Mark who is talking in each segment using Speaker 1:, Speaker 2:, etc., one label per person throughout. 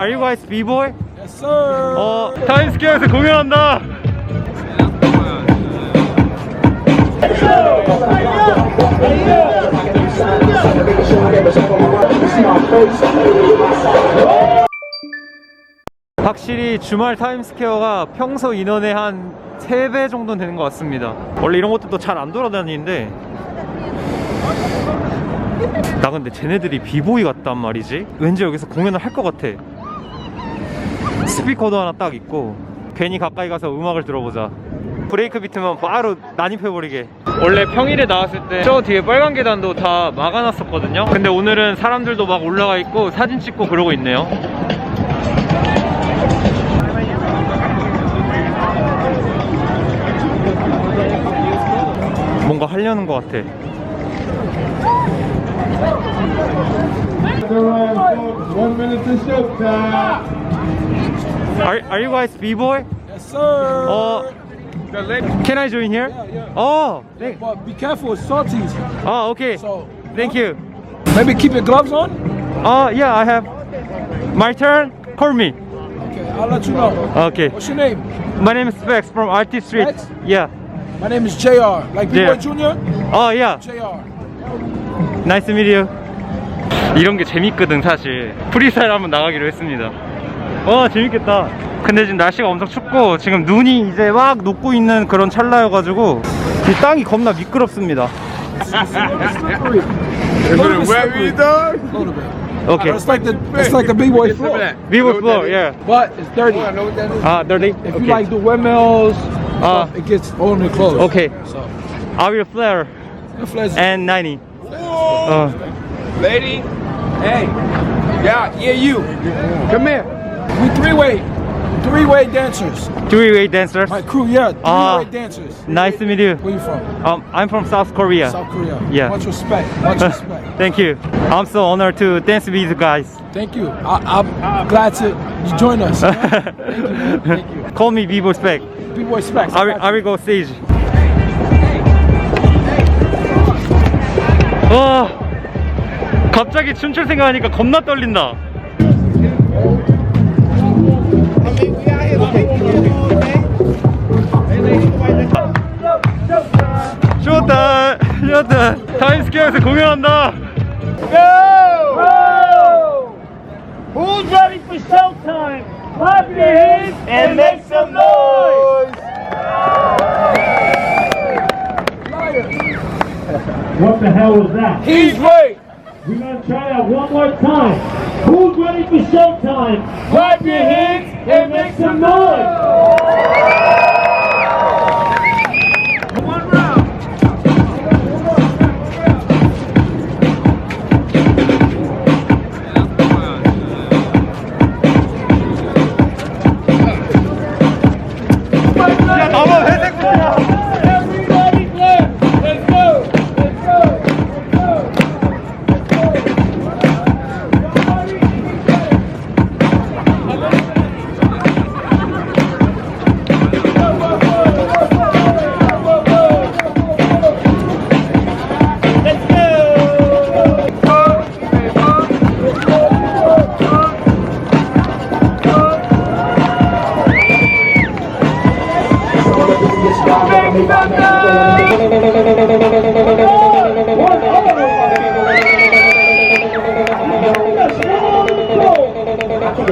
Speaker 1: Are you guys B-boy?
Speaker 2: Yes, sir.
Speaker 1: 타임스퀘어에서 공연한다. 확실히 주말 타임스퀘어가 평소 인원의 한 3배 정도는 되는 것 같습니다. 원래 이런 것도 잘 안 돌아다니는데 나 근데 쟤네들이 비보이 같단 말이지? 왠지 여기서 공연을 할 것 같아. 스피커도 하나 딱 있고 괜히 가까이 가서 음악을 들어보자. 브레이크 비트만 바로 난입해버리게. 원래 평일에 나왔을 때 저 뒤에 빨간 계단도 다 막아놨었거든요. 근데 오늘은 사람들도 막 올라가 있고 사진 찍고 그러고 있네요. 뭔가 하려는 것 같아. Are you guys B-boy?
Speaker 2: Yes, sir.
Speaker 1: Can I join here?
Speaker 2: Yeah.
Speaker 1: Oh,
Speaker 2: But be careful, it's salties.
Speaker 1: okay.
Speaker 2: So
Speaker 1: Thank you.
Speaker 2: maybe keep your gloves on.
Speaker 1: Yeah, I have. My turn. Call me.
Speaker 2: Okay, I'll let you know.
Speaker 1: Okay.
Speaker 2: What's your name?
Speaker 1: My name is Specs from RT Street.
Speaker 2: Specs?
Speaker 1: Yeah.
Speaker 2: My name is JR. Like B-Boy
Speaker 1: Yeah.
Speaker 2: Junior?
Speaker 1: Yeah.
Speaker 2: JR.
Speaker 1: Nice to meet you. 이런 게 재밌거든 사실. 프리스타일 한번 나가기로 했습니다. 재밌겠다. 근데 지금 날씨가 엄청 춥고 지금 눈이 이제 막 녹고 있는 그런 찰나여가지고 이 땅이 겁나 미끄럽습니다.
Speaker 2: Slippery.
Speaker 3: Wet dog?
Speaker 2: A little bit.
Speaker 1: Okay.
Speaker 2: It's like the B-Boy floor.
Speaker 1: Vivo floor, yeah.
Speaker 2: But it's dirty.
Speaker 3: I know what that is.
Speaker 1: Dirty?
Speaker 2: If you like the windmills, stuff, it gets on your clothes.
Speaker 1: Okay.
Speaker 2: So,
Speaker 1: I will flare
Speaker 2: the flares.
Speaker 1: and 90.
Speaker 3: Lady. Hey. Yeah, you. Come here.
Speaker 2: We three-way dancers.
Speaker 1: Three-way dancers.
Speaker 2: My crew, yeah, three-way dancers.
Speaker 1: Nice to meet you.
Speaker 2: Where you from?
Speaker 1: I'm from South Korea.
Speaker 2: South Korea.
Speaker 1: Yeah.
Speaker 2: Much respect. Much respect.
Speaker 1: Thank you. I'm so honored to dance with you guys.
Speaker 2: Thank you. I'm glad to you join us. Man. Thank you, man. Thank you.
Speaker 1: Call me B-boy Spec.
Speaker 2: B-Boy Specs.
Speaker 1: I will go stage. 갑자기 춤출 생각하니까 겁나 떨린다. 좋다. 타임스퀘어에서 공연한다.
Speaker 4: Who's ready for showtime? Clap your hands and make some noise! What the hell was that?
Speaker 2: He's right.
Speaker 4: We're gonna try that one more time. Who's ready for showtime? Clap your hands and make some noise!
Speaker 1: 나만 회색이야.
Speaker 4: Everybody clap! Let's go! Let's go!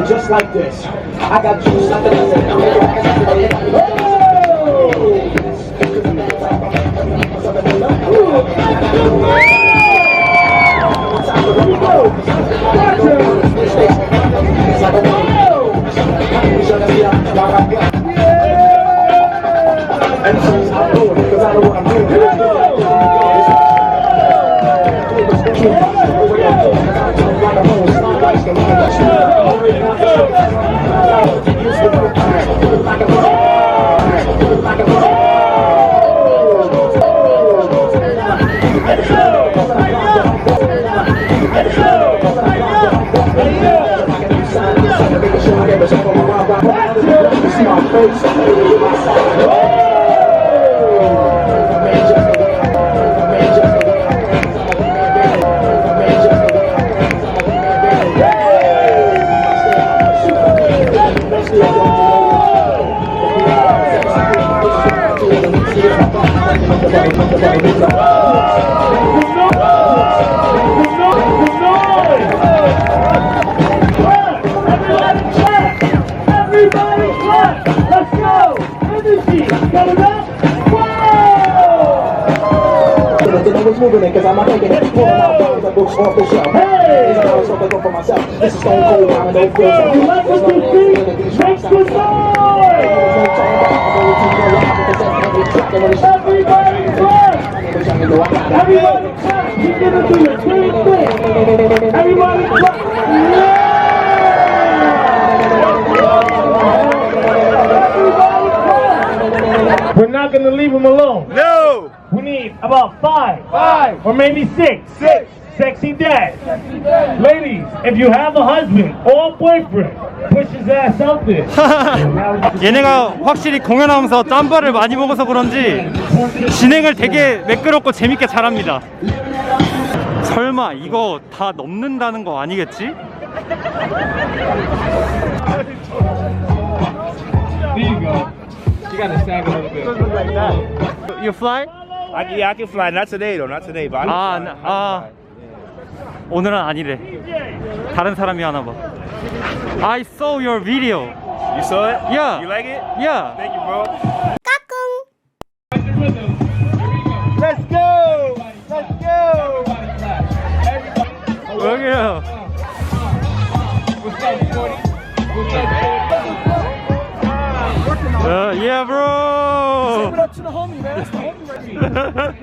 Speaker 5: Just like this. I got juice like
Speaker 4: Everybody clap! Let's go! Energy! Get it up!
Speaker 5: They know what's moving it, cause I'm taking it. Pulling out the books off the shelf.
Speaker 4: Hey!
Speaker 5: These are so they go for myself. This is Stone Cold, I'm no good.
Speaker 4: You like what you see? Make some noise! Everybody clap! Everybody clap! You're gonna do it really quick! Everybody clap! Yeah! We're not gonna leave him alone.
Speaker 3: No!
Speaker 4: We need about five or maybe six sexy dads. Ladies, if you have a husband or a boyfriend, push his ass out there.
Speaker 1: 얘네가 확실히 공연하면서 짬바를 많이 먹어서 그런지 진행을 되게 매끄럽고 재밌게 잘합니다. 설마 이거 다 넘는다는 거 아니겠지?
Speaker 3: There you go. You gotta sag a little bit.
Speaker 1: You fly?
Speaker 3: I can fly. Not today though. Not today. But I can fly.
Speaker 1: 오늘은 아니래. 다른 사람이 하나 봐. I saw your video.
Speaker 3: You saw it?
Speaker 1: Yeah.
Speaker 3: You like it?
Speaker 1: Yeah.
Speaker 3: Thank you, bro. Let's go! Let's go!
Speaker 1: 여기요.
Speaker 3: What's up, 40? What's up, 40?
Speaker 1: Yeah, bro.
Speaker 2: Up to the homie, man. That's the homie right here.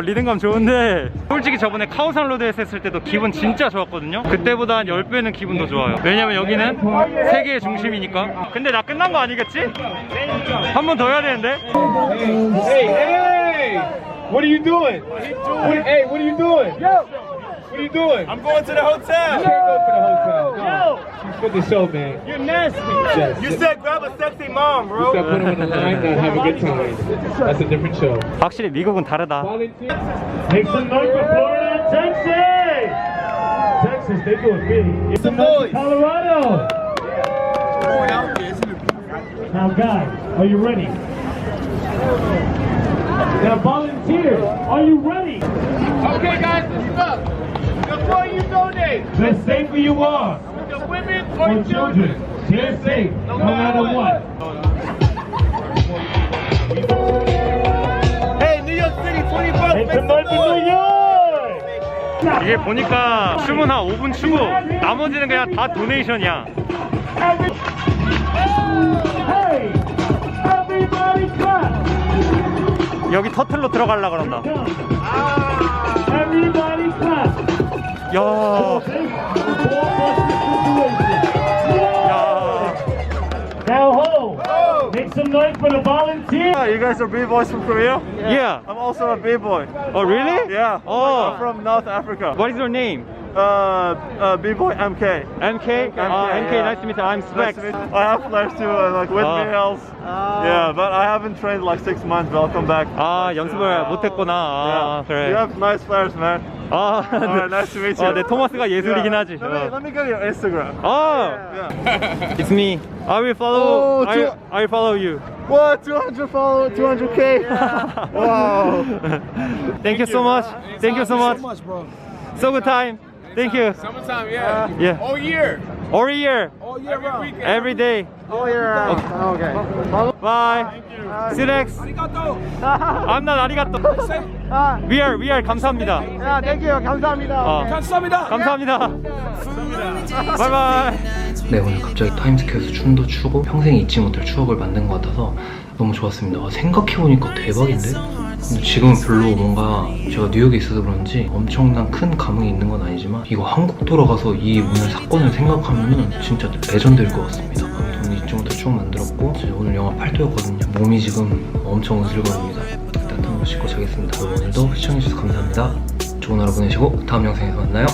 Speaker 1: 리듬감 좋은데 솔직히 저번에 카오산 로드에서 했을 때도 기분 진짜 좋았거든요. 그때보다 한 10배는 기분 더 좋아요. 왜냐면 여기는 세계의 중심이니까. 근데 나 끝난 거 아니겠지? 한 번 더 해야 되는데.
Speaker 3: Hey! What are you doing? Hey, what are you doing? What are you doing? I'm going to the hotel. You can't go to the hotel. No. She's for the show, man.
Speaker 4: You're nasty.
Speaker 3: You said grab a sexy mom, bro. You said put him in the line and have a good time. That's a different show.
Speaker 1: 확실히 미국은 다르다.
Speaker 4: Make some noise for Florida, Texas. Texas, they do it big. It's
Speaker 3: Some noise.
Speaker 4: Colorado. Now, guys, are you ready? Now, volunteers, are you ready?
Speaker 3: Okay, guys, listen up. Before you donate,
Speaker 4: The safer you are
Speaker 3: the women
Speaker 4: for children, they're safe no matter what.
Speaker 3: Hey, New York City, 20 bucks.
Speaker 4: Make
Speaker 3: Make
Speaker 4: some
Speaker 3: some
Speaker 4: noise for
Speaker 3: noise.
Speaker 4: New York.
Speaker 1: 이게 보니까 춤은 한 5분 추고 나머지는 그냥 다 도네이션이야.
Speaker 4: Hey, everybody clap.
Speaker 1: 여기 터틀로 들어가려고 그런다.
Speaker 4: Everybody clap.
Speaker 1: 야.
Speaker 4: Now ho, make some noise for the volunteers.
Speaker 3: You guys are B-boys from Korea?
Speaker 1: Yeah.
Speaker 3: I'm also a B-boy.
Speaker 1: Oh, really?
Speaker 3: Yeah.
Speaker 1: Oh.
Speaker 3: I'm from North Africa.
Speaker 1: What is your name?
Speaker 3: B-boy MK.
Speaker 1: MK? MK,
Speaker 3: yeah.
Speaker 1: nice to meet you. I'm
Speaker 3: Nice
Speaker 1: Specs.
Speaker 3: to meet you. I have flares too, like windmills. Yeah, but I haven't trained like 6 months, but I'll come back.
Speaker 1: 연습을 못했구나.
Speaker 3: Yeah.
Speaker 1: 그래.
Speaker 3: You have nice flares, man. Alright, nice to meet you.
Speaker 1: 내 토마스가 예술이긴 하지.
Speaker 3: Let me get your Instagram.
Speaker 1: Yeah. It's me. I will follow. I will follow you.
Speaker 3: What? 200 followers, 200K? Wow.
Speaker 1: Thank you so much. Thank you so much.
Speaker 2: So much, bro.
Speaker 1: So good time. Thank you.
Speaker 3: Summertime, yeah.
Speaker 1: Yeah.
Speaker 3: All year.
Speaker 1: All year.
Speaker 2: All year round.
Speaker 1: Every day.
Speaker 3: All year round. Okay.
Speaker 1: Bye. See you next. I'm not arigato. We are 감사합니다.
Speaker 3: Yeah, thank you. 감사합니다.
Speaker 2: 감사합니다.
Speaker 1: 감사합니다. 바이바이.
Speaker 6: 네, 오늘 갑자기 타임스퀘어에서 춤도 추고 평생 잊지 못할 추억을 만든 것 같아서 너무 좋았습니다. 생각해보니까 대박인데? 근데 지금은 별로 뭔가 제가 뉴욕에 있어서 그런지 엄청난 큰 감흥이 있는 건 아니지만 이거 한국 돌아가서 이 오늘 사건을 생각하면은 진짜 레전드일 것 같습니다. 아무튼 잊지 못할 추억 만들었고 오늘 영하 8도였거든요. 몸이 지금 엄청 으슬거립니다. 따뜻한 거 씻고 자겠습니다. 오늘도 시청해주셔서 감사합니다. 좋은 하루 보내시고 다음 영상에서 만나요.